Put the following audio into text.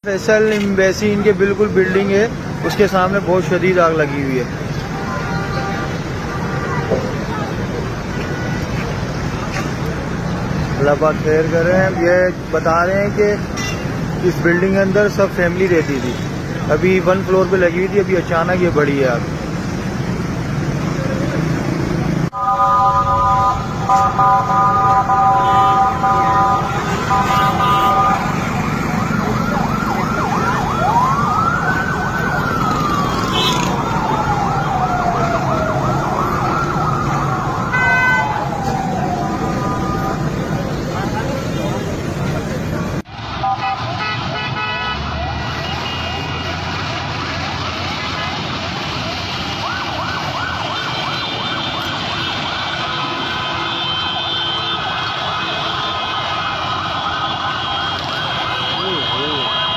Faisal embassy इनके बिल्कुल building है, उसके सामने बहुत शदीद आग लगी हुई है। अल्लाह पाक खैर करें। ये बता रहे हैं कि इस बिल्डिंग के अंदर सब फैमिली रहती थी, अभी 1 फ्लोर पे लगी हुई थी, अभी अचानक ये बढ़ी है आग।